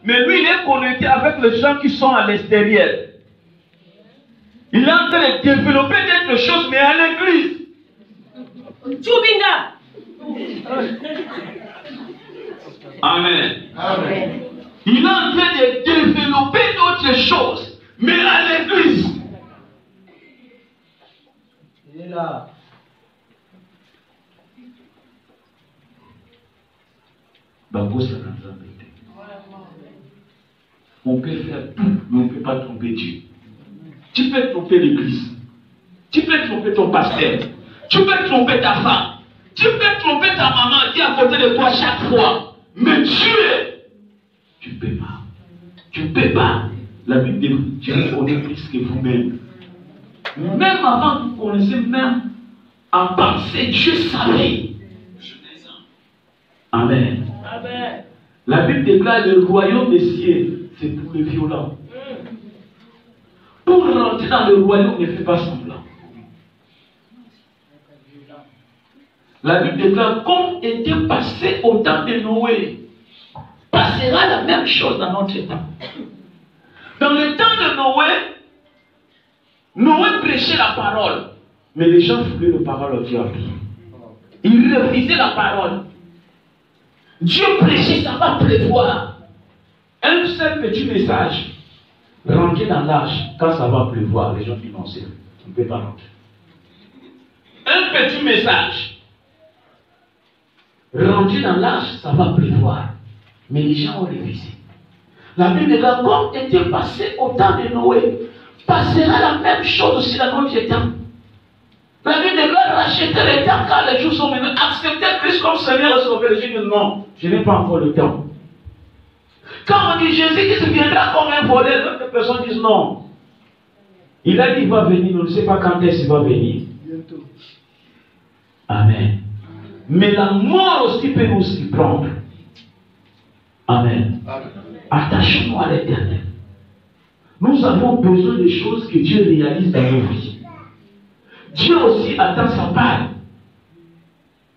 Mais lui, il est connecté avec les gens qui sont à l'extérieur. Il est en train de développer quelque chose, mais à l'église. Tchoubinga. Amen. Amen. Il est en train de développer d'autres choses, mais à l'église. Il est là. On peut faire tout, mais on ne peut pas tromper Dieu. Tu peux tromper l'église. Tu peux tromper ton pasteur. Tu peux tromper ta femme. Tu peux tromper ta maman qui est à côté de toi chaque fois. Mais Dieu, tu ne peux pas. Tu ne peux pas. La Bible dit que Dieu connaît plus que vous-même. Même avant que vous connaissiez, même en pensée, Dieu savait. Amen. Amen. La Bible déclare le royaume des cieux, c'est pour les violents. Pour rentrer dans le royaume, ne fais pas semblant. La Bible déclare, comme était passé au temps de Noé, passera la même chose dans notre temps. Dans le temps de Noé, Noé prêchait la parole, mais les gens foulaient la parole au diable. Ils refusaient la parole. Dieu prêchait, ça va pleuvoir. Un seul petit message, rentrer dans l'arche, quand ça va pleuvoir, les gens disent non, on ne peut pas rentrer. Un petit message, rentrer dans l'arche, ça va pleuvoir. Mais les gens ont refusé. La Bible dit que comme était passé au temps de Noé, passera la même chose aussi dans notre temps. La Bible dit que racheter le temps quand les jours sont venus, accepter Christ comme Seigneur et Sauveur. Je dis non, je n'ai pas encore le temps. Quand on dit Jésus qui viendra comme un voleur, d'autres personnes disent non. Il a dit qu'il va venir, on ne sait pas quand est-ce qu'il va venir. Bientôt. Amen. Mais la mort aussi peut nous y prendre. Amen. Attachons-nous à l'Éternel. Nous avons besoin des choses que Dieu réalise dans nos vies. Dieu aussi attend sa part.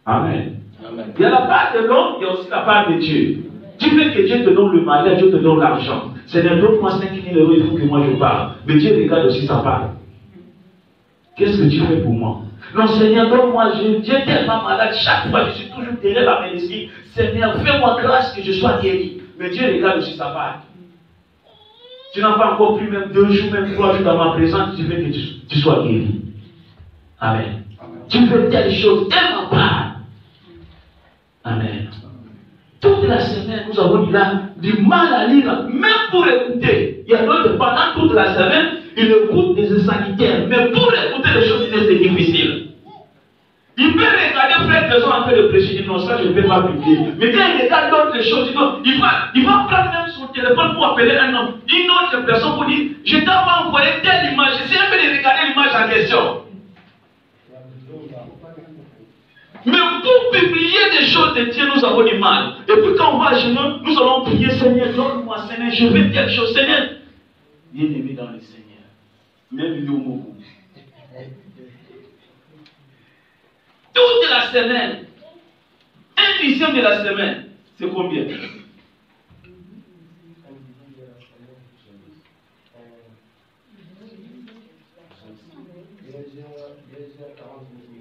Amen. Amen. Il y a la part de l'homme, il y a aussi la part de Dieu. Tu veux que Dieu te donne le mariage, Dieu te donne l'argent. Seigneur, donne-moi 5 000 €, il faut que moi je parle. Mais Dieu regarde aussi sa part. Qu'est-ce que tu fais pour moi? Non, Seigneur, donne-moi, Dieu tellement malade, chaque fois je suis toujours derrière la médecine. Seigneur, fais-moi grâce que je sois guéri. Mais Dieu regarde aussi sa part. Tu n'as pas encore pris même 2 jours, même 3 jours dans ma présence, tu veux que tu sois guéri. Amen. Amen. Tu veux telle chose, aime ma part. Amen. Toute la semaine, nous avons du mal à lire, même pour écouter. Il y a d'autres, pendant toute la semaine, ils écoutent des sanitaires, mais pour écouter les choses, c'est difficile. Il peut regarder frère qui sont en train de prêcher, il dit non, ça je ne peux pas publier. Mais quand il regarde d'autres choses, il va prendre même son téléphone pour appeler un homme, une autre personne pour dire, je t'ai envoyé telle image, c'est un peu de regarder l'image en question. Mais pour publier des choses de Dieu, nous avons du mal. Et puis quand on va à genoux, nous allons prier, Seigneur, donne-moi, Seigneur, je veux telle chose, Seigneur. Bien-aimé dans le Seigneur, même Yomo. Toute la semaine, 1/10 de la semaine, c'est combien?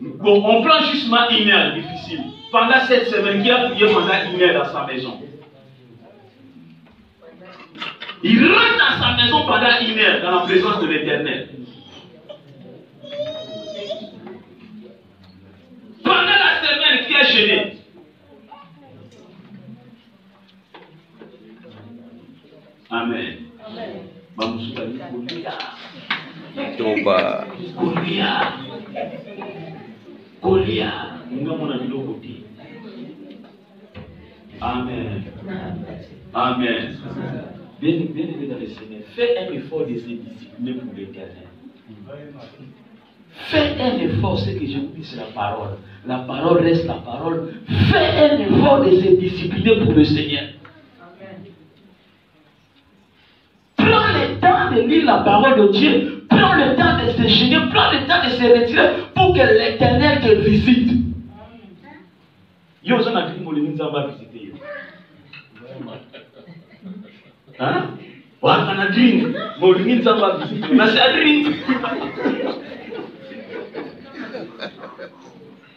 Bon, on prend juste ma 1 heure, difficile. Pendant cette semaine, qui a prié pendant 1 heure dans sa maison? Il rentre dans sa maison pendant 1 heure, dans la présence de l'Éternel. Pendant la semaine, qui a gêné? Amen. Amen. Amen. Bien aimé dans le Seigneur, fais un effort de se discipliner pour l'Éternel. Fais un effort, ce que je vous dis, c'est la parole. La parole reste la parole. Fais un effort de se discipliner pour le Seigneur. Prends le temps de lire la parole de Dieu. Prends le temps de se gêner. Prends le temps de se retirer pour que l'Éternel te visite. Yo, on a dit que mon va visiter. Hein? Ouais, on a drink. Mon limite, ça va visiter. On a ça drink.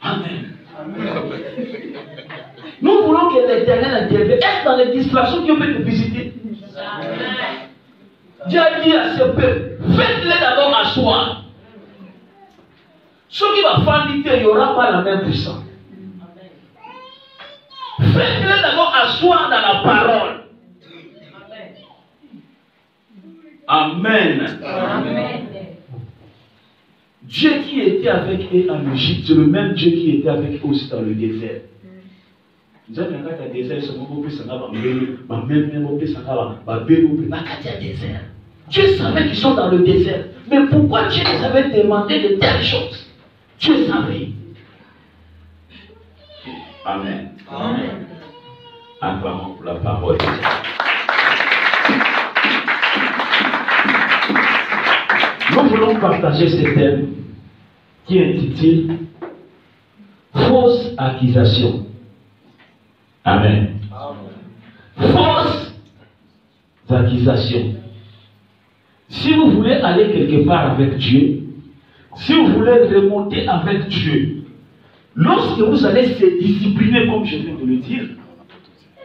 Amen. Nous voulons que l'Éternel intervienne. Est-ce dans les distractions Dieu peut te visiter? Dieu a dit à ce peuple, faites-les d'abord asseoir. Ce qui va faire l'idée, il n'y aura pas la même puissance. Faites-les d'abord asseoir dans la parole. Amen. Amen. Dieu qui était avec eux en Égypte, c'est le même Dieu qui était avec eux aussi dans le désert. Dieu savait qu'ils sont dans le désert. Mais pourquoi Dieu les avait demandé de telles choses? Dieu savait. Amen. Amen. Acclamons pour la parole. Nous voulons partager ce thème qui intitule Fausse accusation. Amen. Fausse accusation. Si vous voulez aller quelque part avec Dieu, si vous voulez remonter avec Dieu, lorsque vous allez se discipliner, comme je viens de le dire,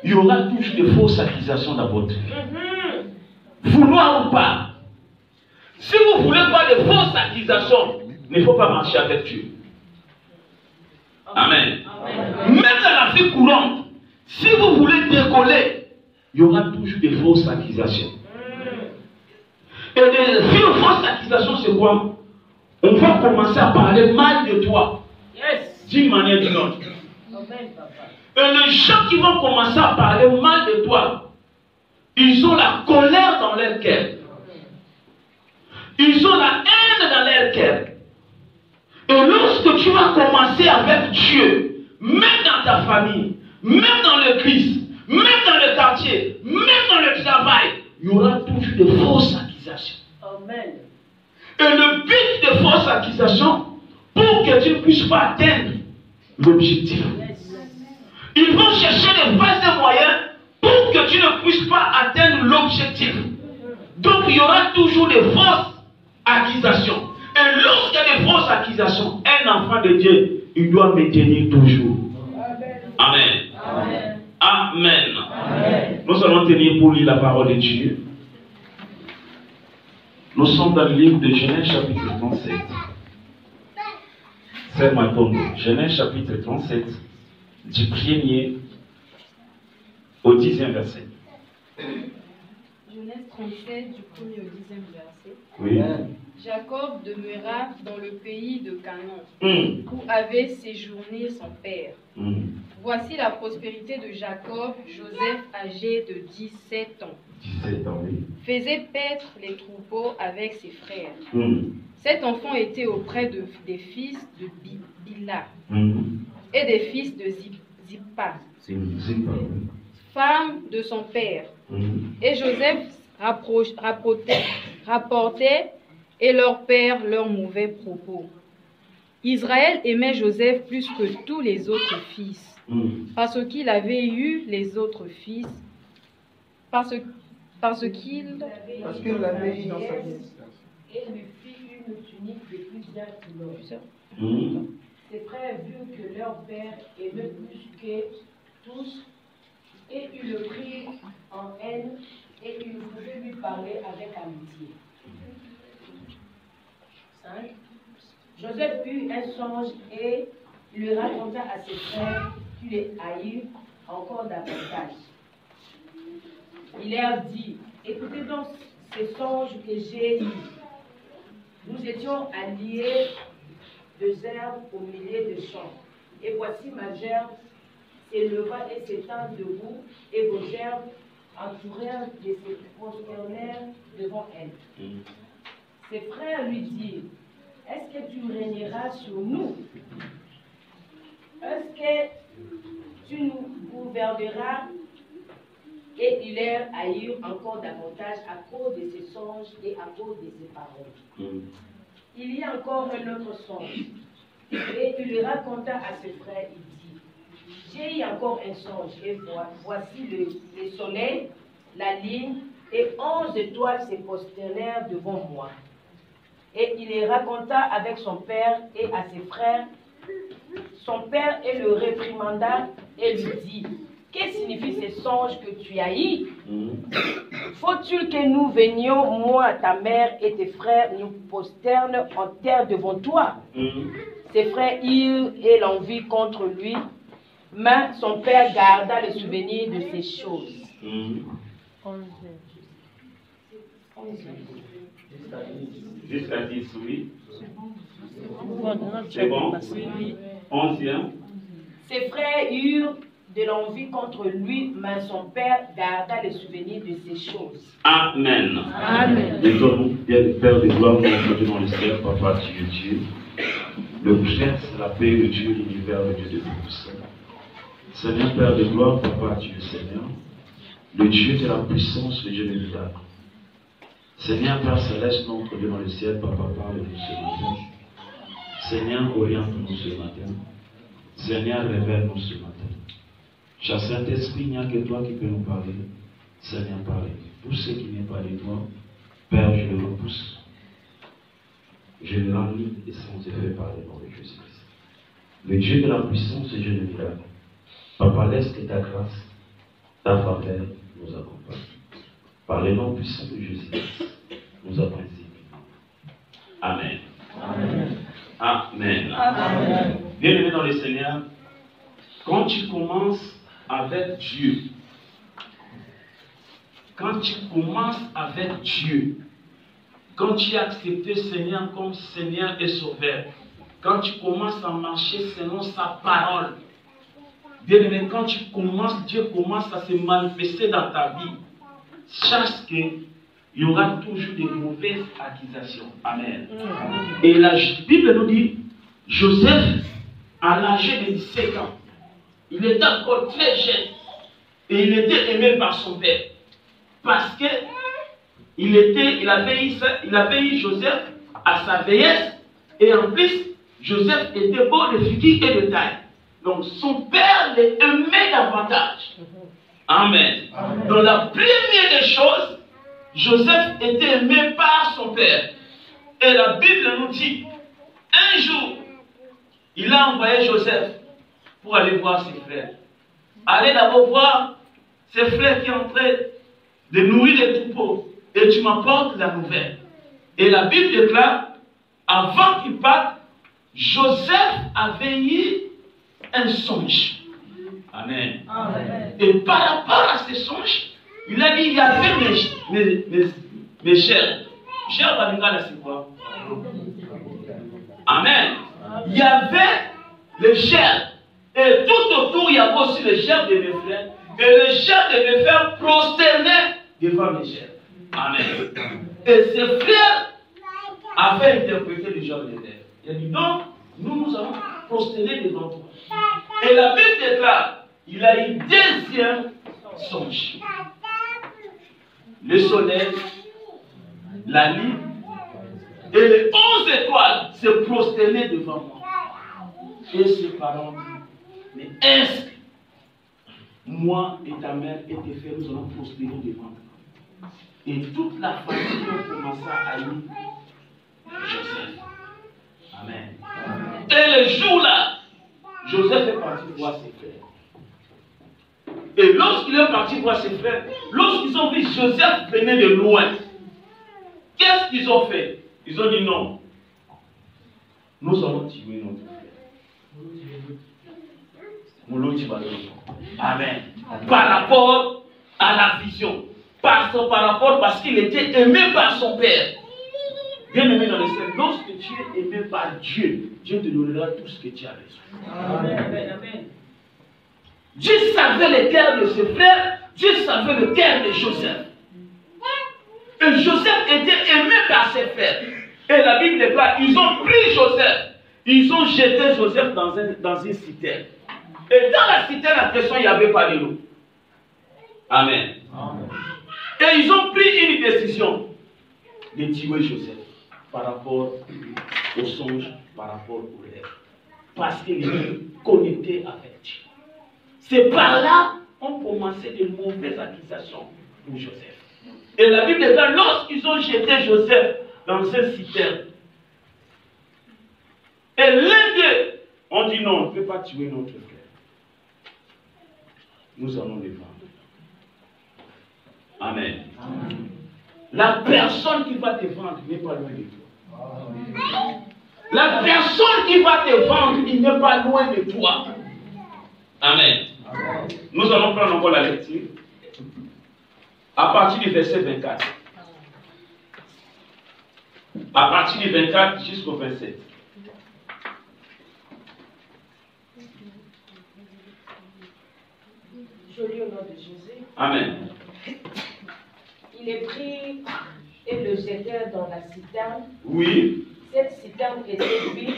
il y aura toujours de fausses accusations dans votre vie. Vouloir ou pas. Si vous ne voulez pas de fausses accusations, il ne faut pas marcher avec Dieu. Amen. Amen. Même dans la vie courante, si vous voulez décoller, il y aura toujours des fausses accusations. Et les fausses accusations, c'est quoi? On va commencer à parler mal de toi. D'une manière ou d'une autre. Et les gens qui vont commencer à parler mal de toi, ils ont la colère dans leur cœur. Ils ont la haine dans leur cœur. Et lorsque tu vas commencer avec Dieu, même dans ta famille, même dans l'église, même dans le quartier, même dans le travail, il y aura toujours de fausses accusations. Amen. Et le but des fausses accusations, pour que tu ne puisses pas atteindre l'objectif. Ils vont chercher les vastes moyens pour que tu ne puisses pas atteindre l'objectif. Donc il y aura toujours des fausses accusations. Et lorsqu'il y a des fausses accusations, un enfant de Dieu, il doit me tenir toujours. Amen. Amen. Amen. Amen. Nous allons tenir pour lire la parole de Dieu. Nous sommes dans le livre de Genèse chapitre 37. C'est ma tombe. Genèse chapitre 37, du 1er au 10e verset. Genèse 37, du 1er au 10e verset. Oui. Jacob demeura dans le pays de Canaan, où avait séjourné son père. Voici la prospérité de Jacob. Joseph, âgé de 17 ans, 17 ans, oui. faisait paître les troupeaux avec ses frères. Cet enfant était auprès des fils de Bila et des fils de Zippa, femme de son père. Et Joseph rapportait et leur père leurs mauvais propos. Israël aimait Joseph plus que tous les autres fils, parce qu'il avait eu les autres fils, parce qu'il l'avait eu dans sa vie. Et lui fit une tunique de plusieurs kilos. Ses frères virent que leur père aimait plus que tous, et ils le prirent en haine, et ils ne pouvaient lui parler avec amitié. 5. Joseph eut un songe et lui raconta à ses frères qui les haïrent encore davantage. Il leur dit: écoutez donc ces songes que j'ai eus. Nous étions alliés de gerbes au milieu de champs. Et voici ma gerbe s'éleva et s'étend debout, et vos gerbes entourèrent et se prosternèrent devant elle. Ses frères lui dirent: est-ce que tu régneras sur nous? Est-ce que tu nous gouverneras? Et ils leur haïrent encore davantage à cause de ses songes et à cause de ses paroles. Il y a encore un autre songe. Et il lui raconta à ses frères, il dit: j'ai eu encore un songe, et voici le soleil, la lune et 11 étoiles se prosternèrent devant moi. Et il les raconta avec son père et à ses frères. Son père et le réprimanda et lui dit, que signifient ces songes que tu as eus? Faut-il que nous venions, moi, ta mère et tes frères, nous prosternent en terre devant toi? Ses frères eurent et l'envie contre lui, mais son père garda le souvenir de ces choses. Jusqu'à 10, oui. C'est bon. 11e. Ses frères eurent de l'envie contre lui, mais son père garda le souvenir de ces choses. Amen. Amen. Désormais, bien le Père de gloire, nous dans le ciel, Papa, tu es Dieu. Le prince, la paix, le Dieu, l'univers, le Dieu de tous. Seigneur, Père de gloire, Papa, tu es Seigneur. Le Dieu de la puissance, le Dieu de l'État. Seigneur, Père céleste, notre Dieu dans le ciel, Papa, parle-nous ce matin. Seigneur, oriente-nous ce matin. Seigneur, révèle-nous ce matin. Cher Saint-Esprit, il n'y a que toi qui peux nous parler. Seigneur, parle. Tout ce qui n'est pas de toi, Père, je le repousse. Je le rends et sans effet par le nom de Jésus-Christ. Le Dieu de la puissance, le Dieu de l'État. Papa, laisse que ta grâce, ta faveur nous accompagne. Par le nom puissant de Jésus-Christ, nous apprenons. Amen. Amen. Amen. Amen. Bienvenue dans le Seigneur. Quand tu commences avec Dieu, quand tu as accepté Seigneur comme Seigneur et Sauveur, quand tu commences à marcher selon sa parole, bien-aimé, quand tu commences, Dieu commence à se manifester dans ta vie. Sache qu'il y aura toujours de mauvaises accusations. Amen. Et la Bible nous dit, Joseph, à l'âge de 17 ans, il était encore très jeune et il était aimé par son père. Parce que il avait eu Joseph à sa vieillesse et en plus, Joseph était beau de figure et de taille. Donc son père l'aimait davantage. Amen. Amen. Donc la première des choses, Joseph était aimé par son père. Et la Bible nous dit, un jour, il a envoyé Joseph pour aller voir ses frères. Allez d'abord voir ses frères qui sont en train de nourrir les troupeaux. Et tu m'apportes la nouvelle. Et la Bible déclare, avant qu'il parte, Joseph avait eu un songe. Amen. Amen. Et par rapport à ces songes, il a dit, il y avait mes chers. Chers Balinga, c'est quoi? Amen. Il y avait les chers. Et tout autour, il y avait aussi les chers de mes frères. Et les chers de mes frères prosternaient devant mes chers. Amen. Et ses frères avaient interprété le genre de rêve. Il a dit, donc, nous allons prosterner devant toi. Et la Bible déclare, il a eu deuxième songe. Le soleil, la lune et les 11 étoiles se prosternaient devant moi. Et ses parents disent, mais est-ce que moi et ta mère et tes frères, nous allons prosterner devant toi? Et toute la famille a commencé à haïr Joseph. Amen. Et le jour-là, Joseph est parti voir ses frères. Et lorsqu'il est parti voir ses frères, lorsqu'ils ont vu Joseph venir de loin, qu'est-ce qu'ils ont fait? Ils ont dit non. Nous allons tuer notre frère. Amen. Par rapport à la vision. Parce qu'il était aimé par son père. Bien aimé dans le ciel, lorsque tu es aimé par Dieu, Dieu te donnera tout ce que tu as besoin. Amen. Dieu savait le cœur de ses frères, Dieu savait le cœur de Joseph. Et Joseph était aimé par ses frères. Et la Bible déclare, ils ont pris Joseph, ils ont jeté Joseph dans une citerne. Et dans la citerne, la pression, il n'y avait pas de l'eau. Amen. Amen. Et ils ont pris une décision de tuer Joseph par rapport au songe, par rapport au rêve. Parce qu'il était connecté avec Dieu. C'est par là qu'on commençait de mauvaises accusations pour Joseph. Et la Bible déclare, lorsqu'ils ont jeté Joseph dans cette citerne, et l'un d'eux ont dit non, on ne peut pas tuer notre frère. Nous allons les vendre. Amen. Amen. La personne qui va te vendre n'est pas loin de toi. Amen. La personne qui va te vendre, il n'est pas loin de toi. Amen. Amen. Nous allons prendre encore la lecture. À partir du verset 24. À partir du 24 jusqu'au 27. Je lis au nom de Jésus. Amen. Il est pris et le jetèrent dans la citerne. Oui. Cette citerne était vide.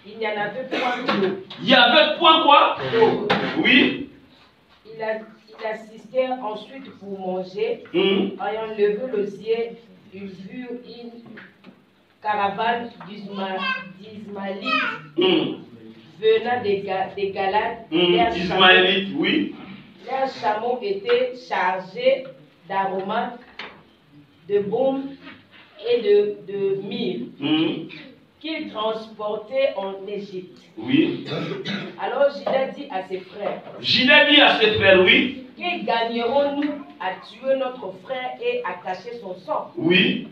Il n'y en avait point d'eau. Il n'y avait point quoi? Oui. Il assistait ensuite pour manger. Ayant levé les yeux, il vit une caravane d'Ismaélites venant des Galades. Ismaélites, oui. Leurs chameaux étaient chargés d'aromates, de baume et de myrrhe qu'ils transportaient en Égypte. Oui. Alors Judas dit à ses frères. Judas dit à ses frères, oui. Que gagnerons-nous à tuer notre frère et à cacher son sang? Oui.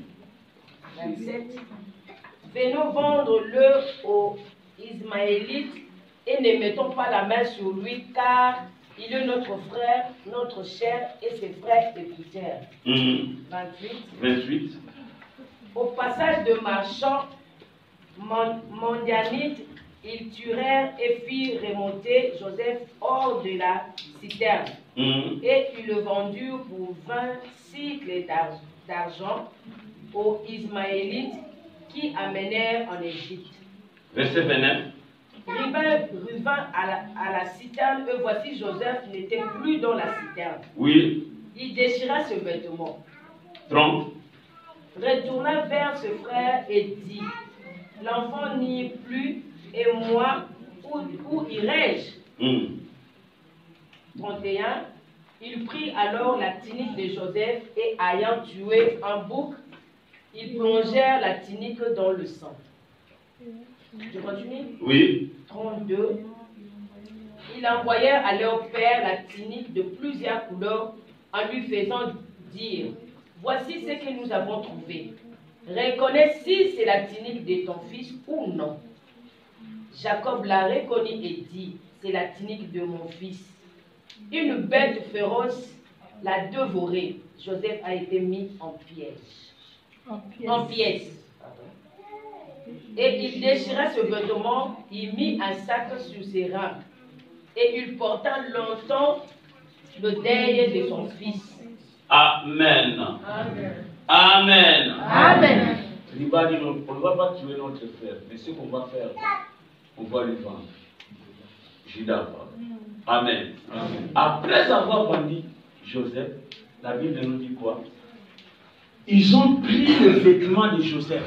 27. Venons vendre-le aux Ismaélites et ne mettons pas la main sur lui, car il est notre frère, notre chair, et ses frères écoutèrent. 28. Au passage de marchands mondianites, ils tuèrent et firent remonter Joseph hors de la citerne. Et ils le vendurent pour 20 cycles d'argent aux Ismaélites qui amenèrent en Égypte. Verset 29. Revint à la citerne, et voici Joseph n'était plus dans la citerne. Oui. Il déchira ce vêtement. 30. Retourna vers ses frères et dit, l'enfant n'y est plus, et moi, où irai-je? 31. Il prit alors la tunique de Joseph et ayant tué un bouc, ils plongèrent la tunique dans le sang. Je continue? Oui. 32. Ils envoyèrent à leur père la tunique de plusieurs couleurs en lui faisant dire, voici ce que nous avons trouvé. Reconnais si c'est la tunique de ton fils ou non. Jacob la reconnut et dit, c'est la tunique de mon fils. Une bête féroce l'a dévoré. Joseph a été mis en piège. En pièces. Et il déchira ce vêtement, il mit un sac sur ses reins. Et il porta longtemps le deuil de son fils. Amen. Amen. Amen. Amen. On ne va pas tuer notre frère, mais ce qu'on va faire, on va lui vendre. Judas. Amen. Amen. Après avoir vendu Joseph, la Bible nous dit quoi? Ils ont pris le vêtement de Joseph,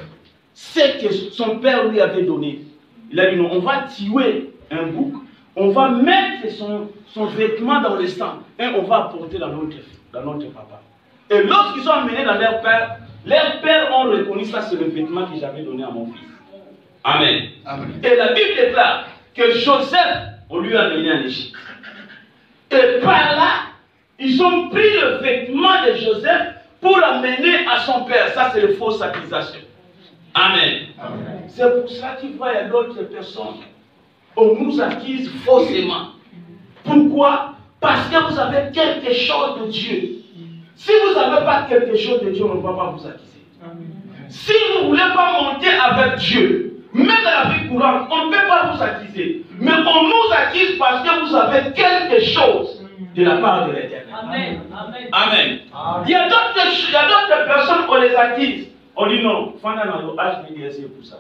ce que son père lui avait donné. Il a dit non, on va tuer un bouc, on va mettre son vêtement dans le sang et on va apporter dans notre papa. Et lorsqu'ils sont amenés dans leur père ont reconnu ça, c'est le vêtement que j'avais donné à mon fils. Amen. Amen. Et la Bible déclare que Joseph, on lui a amené en Égypte. Et par là, ils ont pris le vêtement de Joseph pour l'amener à son père. Ça, c'est une fausse accusation. Amen. Amen. C'est pour ça qu'il y a d'autres personnes. On nous accuse faussement. Pourquoi? Parce que vous avez quelque chose de Dieu. Si vous n'avez pas quelque chose de Dieu, on ne va pas vous accuser. Amen. Si vous ne voulez pas monter avec Dieu, même dans la vie courante, on ne peut pas vous accuser. Mais on nous accuse parce que vous avez quelque chose de la part de l'Éternel. Amen. Amen. Amen. Amen. Il y a d'autres personnes, on les accuse. On dit non, Fana n'a pas HBDS pour ça.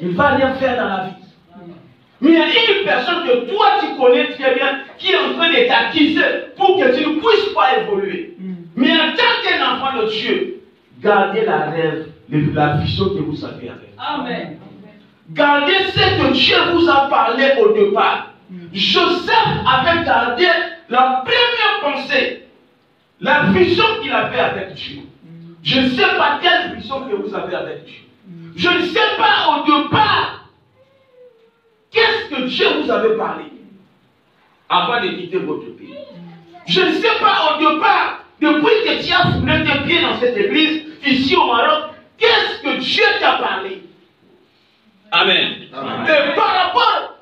Il ne va rien faire dans la vie. Mais il y a une personne que toi tu connais très bien qui est en train de t'accuser pour que tu ne puisses pas évoluer. Mais en tant qu'un enfant de Dieu, gardez la rêve, la vision que vous avez avec. Amen. Gardez ce que Dieu vous a parlé au départ. Joseph avait gardé la première pensée La vision qu'il avait avec Dieu. Je ne sais pas quelle vision que vous avez avec Dieu. Je ne sais pas au départ qu'est-ce que Dieu vous avait parlé avant de quitter votre pays. Je ne sais pas au départ, depuis que tu as foulé tes pieds dans cette église, ici au Maroc, qu'est-ce que Dieu t'a parlé. Amen. Amen. Et par rapport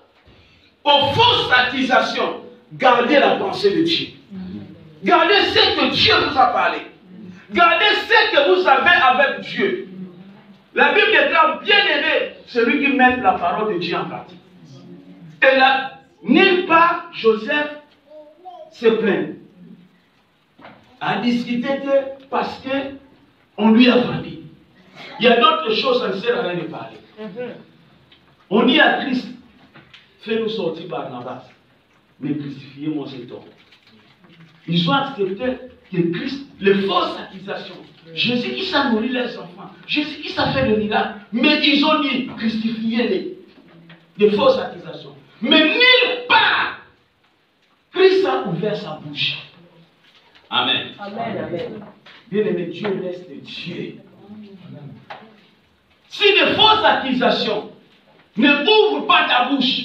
aux fausses accusations, gardez la pensée de Dieu. Gardez ce que Dieu vous a parlé. Gardez ce que vous avez avec Dieu. La Bible déclare bien aimé celui qui met la parole de Dieu en pratique. Et là, nulle part, Joseph se plaint. A discuté parce qu'on lui a vendu. Il y a d'autres choses, ça ne sert à rien de parler. On dit à Christ, fais-nous sortir Barnabas, mais crucifiez-moi cet homme. Ils ont accepté que Christ, les fausses accusations, Jésus-Christ a nourri les enfants, Jésus-Christ a fait le miracle, mais ils ont dit, crucifiez-les. Des fausses accusations. Mais nulle part, Christ a ouvert sa bouche. Amen. Amen. Bien aimé, Dieu reste Dieu. Si les fausses accusations ne ouvrent pas ta bouche,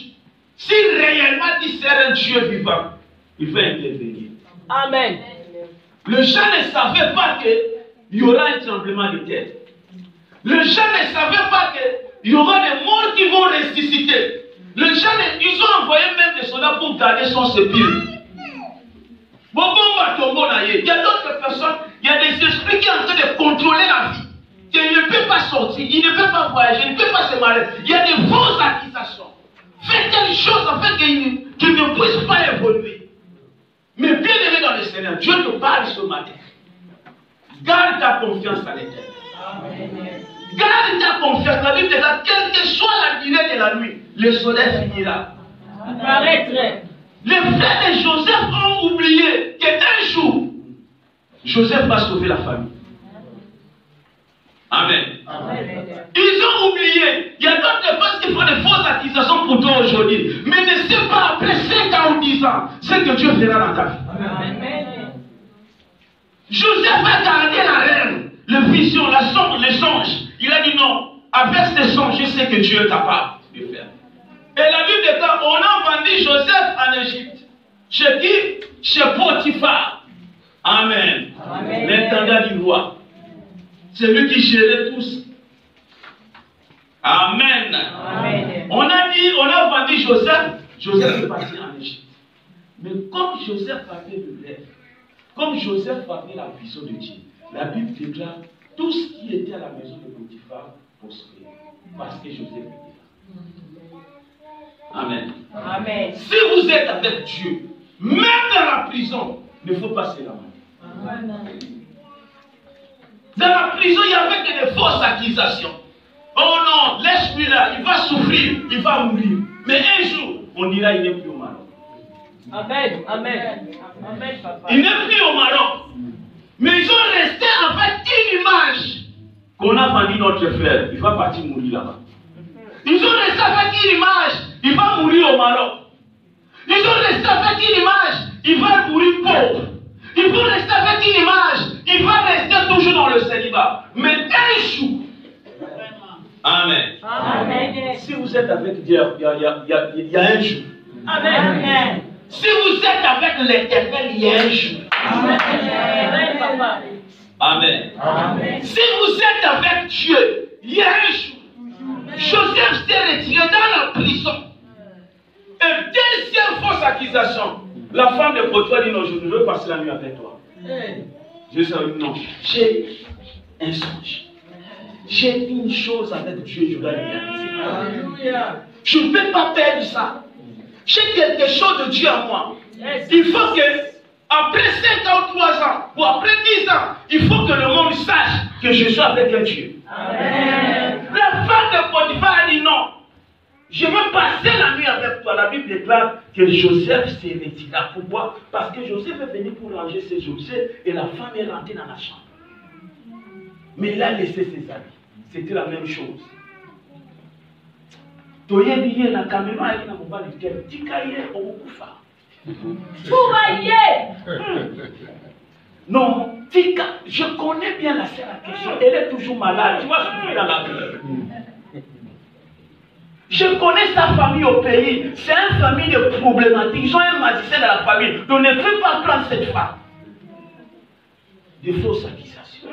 si réellement tu sers un Dieu vivant, il va intervenir. Amen. Les gens ne savaient pas qu'il y aura un tremblement de terre. Les gens ne savaient pas qu'il y aura des morts qui vont ressusciter. Les gens, ils ont envoyé même des soldats pour garder son sépulcre. Il y a d'autres personnes, il y a des esprits qui sont en train de contrôler la vie. Il ne peut pas sortir, il ne peut pas voyager, il ne peut pas se marier. Il y a des fausses accusations. Faites quelque chose afin qu'il ne puisse pas évoluer. Mais bien aimé dans le Seigneur, Dieu te parle ce matin. Garde ta confiance à l'Éternel. Garde ta confiance. La Bible dit que quelle que soit la durée de la nuit, le soleil finira. Paraître. Les frères de Joseph ont oublié qu'un jour, Joseph va sauver la famille. Amen. Ils ont oublié. Il y a d'autres personnes qui font des fausses accusations pour toi aujourd'hui. Mais ne sais pas après 5 ans ou 10 ans ce que Dieu fera dans ta vie. Amen. Joseph a gardé la reine, les visions, les songes. Il a dit non. Avec ces songes, je sais que Dieu est capable de faire. Et la Bible déclare, on a vendu Joseph en Égypte. Chez qui? Chez Potiphar. Amen. L'intendant du roi. C'est lui qui gérait tous. Amen. Amen. On a vendu Joseph. Joseph est parti en Égypte. Mais comme Joseph avait le rêve, comme Joseph avait la vision de Dieu, la Bible déclare tout ce qui était à la maison de Potiphar prospérait. Parce que Joseph était là. Amen. Amen. Si vous êtes avec Dieu, même dans la prison, il ne faut pas se lamenter. Dans la prison, il y avait que des fausses accusations. Oh non, laisse-lui là, il va souffrir, il va mourir. Mais un jour, on dira il n'est plus au Maroc. Amen. Amen. Amen, papa. Il n'est plus au Maroc. Mais ils ont resté avec une image qu'on a vendu notre frère. Il va partir mourir là-bas. Ils ont resté avec une image. Il va mourir au Maroc. Ils ont resté avec une image. Il va mourir pauvre. Ils vont rester avec une image. Il va rester toujours dans le célibat. Mais un jour. Amen. Amen. Si vous êtes avec Dieu, il y a un jour. Amen. Si vous êtes avec l'Éternel, il y a un jour. Amen, papa. Amen. Amen. Si vous êtes avec Dieu, il y a un jour. Joseph s'est retiré dans la prison. Et deuxième fausse accusation. La femme de Potiphar dit non, je ne veux passer la nuit avec toi. Je sais non. J'ai un songe. J'ai une chose avec Dieu, je dois le réaliser. Je ne peux pas perdre ça. J'ai quelque chose de Dieu à moi. Il faut que, après 5 ans ou 3 ans, ou après 10 ans, il faut que le monde sache que je suis avec un Dieu. Amen. La femme de Potiphar a dit non. Je veux passer la nuit avec toi. La Bible déclare que Joseph s'est retiré. Pourquoi? Parce que Joseph est venu pour ranger ses objets et la femme est rentrée dans la chambre. Mais il a laissé ses habits. C'était la même chose. Toyebiye na caméra et na mobile tel tikaye okufa. Pouvaillé. Non, Tika, je connais bien la sœur en question. Elle est toujours malade. Tu vas souffrir dans la vie. Je connais sa famille au pays. C'est une famille de problématiques. Ils ont un magicien dans la famille. Donc ne peux pas prendre cette femme. Des fausses accusations.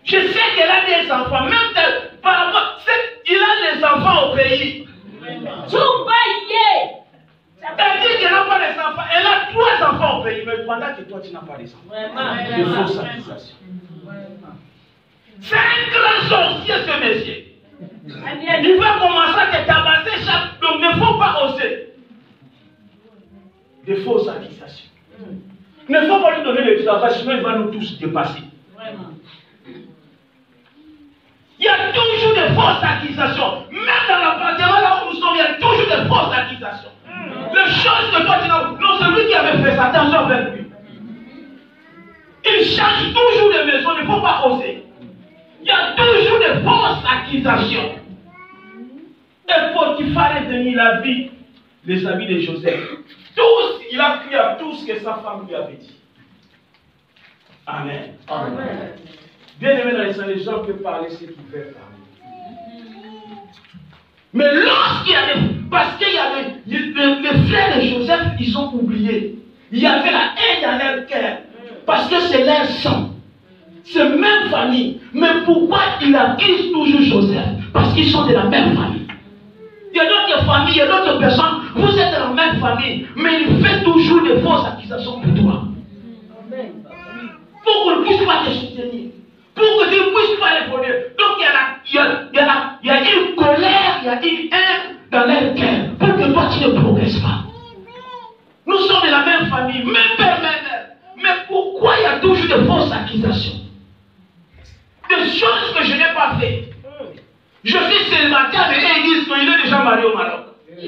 Je sais qu'elle a des enfants. Même par rapport, il a des enfants au pays. Elle dit qu'elle n'a pas des enfants. Elle a 3 enfants au pays. Mais pendant que toi, tu n'as pas des enfants. Des fausses accusations. C'est un grand sorcier, ce monsieur. Il va commencer à te tabasser chaque. Donc ne faut pas oser. Des fausses accusations. Il ne faut pas lui donner le travail, sinon il va nous tous dépasser. Il y a toujours des fausses accusations. Même dans l'appartement là où nous sommes, il y a toujours des fausses accusations. Les choses que toi tu n'as. Non, celui qui avait fait ça, attention avec lui. Il change toujours de maison, il ne faut pas oser. Il y a toujours des fausses accusations. Et Potiphar est devenu la vie des amis de Joseph. Tous, il a cru à tout ce que sa femme lui avait dit. Amen. Amen. Bien aimé dans les Seigneurs, les gens peuvent parler ce qu'ils peuvent parler. Mais lorsqu'il y avait, parce qu'il y avait, les frères de Joseph, ils ont oublié. Il y avait la haine dans leur cœur. Parce que c'est leur sang. C'est la même famille. Mais pourquoi ils accusent toujours Joseph? Parce qu'ils sont de la même famille. Il y a d'autres familles, il y a d'autres personnes, vous êtes de la même famille, mais il fait toujours des fausses accusations pour toi. Pour qu'on ne puisse pas te soutenir. Pour que tu ne puisses pas les voler. Donc il y a une colère, il y a une haine dans leur cœur pour que toi tu ne progresses pas. Nous sommes de la même famille, même père, même mère. Mais pourquoi il y a toujours de fausses accusations? Des choses que je n'ai pas faites. Je suis célibataire, mais ils disent qu'il est déjà marié au Maroc. Non,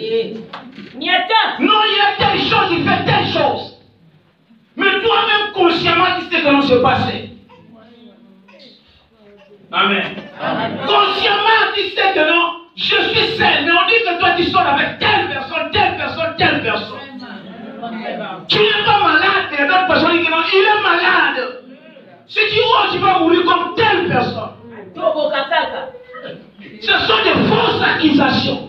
il y a telle chose, il fait telle chose. Mais toi-même, consciemment, tu sais que non, c'est passé. Amen. Consciemment, tu sais que non, je suis seul. Mais on dit que toi, tu sors avec telle personne, telle personne, telle personne. Tu n'es pas malade, mais il y a d'autres personnes qui disent non, il est malade. Si tu oses, tu vas mourir comme telle personne. Ce sont des fausses accusations.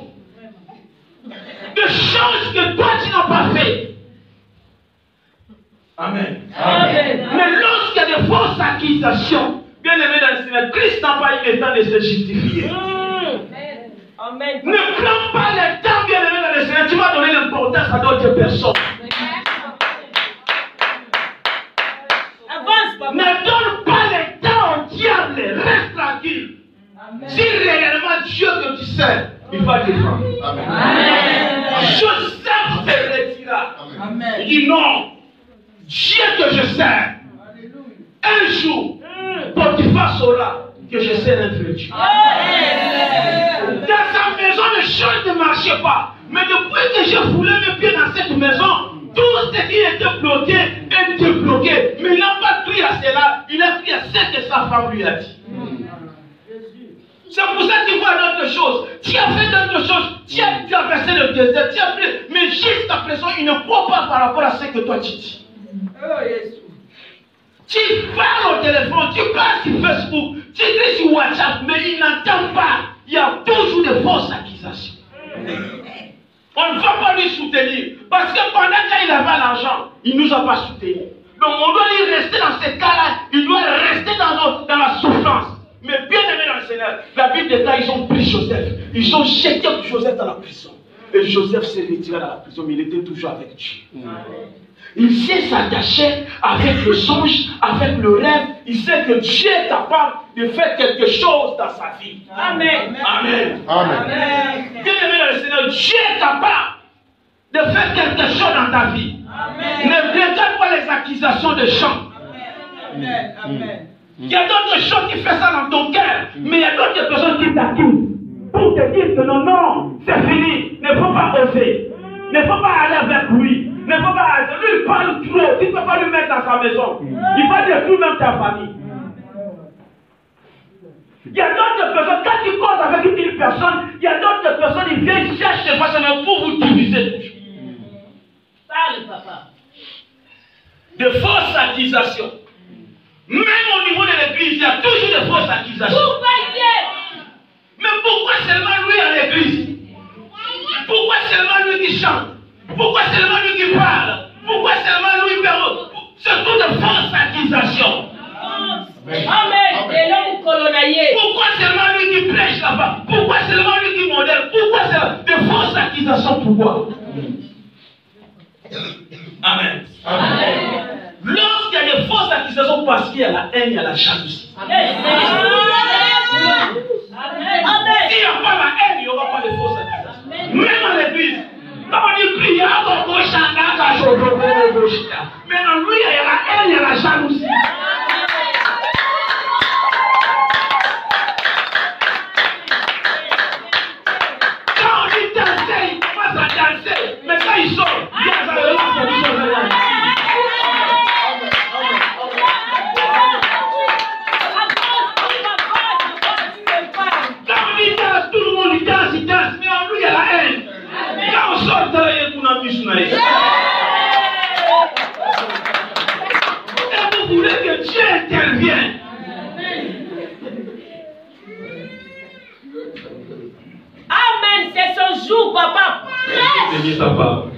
Des choses que toi, tu n'as pas fait. Amen. Amen. Mais lorsqu'il y a des fausses accusations, bien aimé dans le Seigneur, Christ n'a pas eu le temps de se justifier. Amen. Ne prends pas le temps, bien aimé dans le Seigneur, tu vas donner l'importance à d'autres personnes. Ne donne pas le temps au diable, reste tranquille. Amen. Si réellement Dieu que tu sers, il va te défendre. Joseph se retira. Amen. Il dit non, Dieu que je sers, un jour, Potiphar saura que je sers un vertu. Dans sa maison, les choses ne marchaient pas. Mais depuis que j'ai foulé mes pieds dans cette maison, tout ce qui était bloqué est débloqué. Mais il n'a pas cru à cela, il a cru à ce que sa femme lui a dit. C'est pour ça que tu vois d'autres choses. Tu as fait d'autres choses. Tu as traversé le désert. Tu as fait. Mais jusqu'à présent, il ne croit pas par rapport à ce que toi tu dis. Tu parles au téléphone, tu parles sur Facebook, tu écris sur WhatsApp, mais il n'entend pas. Il y a toujours des fausses accusations. On ne va pas lui soutenir. Parce que pendant qu'il avait l'argent, il ne nous a pas soutenus. Donc on doit y rester dans ce cas-là. Il doit rester dans la souffrance. Mais bien aimé dans le Seigneur, la Bible déclare, ils ont pris Joseph. Ils ont jeté Joseph dans la prison. Et Joseph s'est retiré dans la prison, mais il était toujours avec Dieu. Il sait s'attacher avec le songe, avec le rêve. Il sait que Dieu est capable de faire quelque chose dans sa vie. Amen. Amen. Amen. Bien aimé dans le Seigneur, Dieu est capable de faire quelque chose dans ta vie. Amen. Ne regarde pas les accusations de gens. Amen. Amen. Il y a d'autres choses qui font ça dans ton cœur, mais il y a d'autres personnes qui t'accusent pour te dire que non, non, c'est fini, ne faut pas oser, ne faut pas aller avec lui, ne faut pas aller, lui il parle trop, tu ne peux pas lui mettre dans sa maison, il va détruire même ta famille. Il y a d'autres personnes, quand tu causes avec une personne, il y a d'autres personnes, ils viennent chercher des façons pour vous diviser toujours. Parle, papa. De fausses accusations. Même au niveau de l'église, il y a toujours des fausses accusations. Mais pourquoi seulement lui à l'église? Pourquoi seulement lui qui chante? Pourquoi seulement lui qui parle? Pourquoi seulement lui qui parle? C'est toutes des fausses accusations. Amen. Et l'homme colonnaillé. Pourquoi seulement lui qui prêche là-bas? Pourquoi seulement lui qui modèle? Pourquoi c'est des fausses accusations? Pourquoi? Amen. Amen. Lorsqu'il y a des fausses accusations, parce qu'il y a la haine, il y a la jalousie. Amen. S'il n'y a pas la haine, il n'y aura pas de fausses accusations. Même à l'église, quand on dit prière, on va chanter, mais en lui, il y a la haine, il y a la jalousie. Quand on dit danser, il commence à danser, mais quand il sort, il y a la relation. Tout le monde il danse, mais en lui il y a la haine. Quand on sort de là, il y a une mission. Et vous voulez que Dieu intervienne. Amen, c'est son jour, papa. Bénis ta part.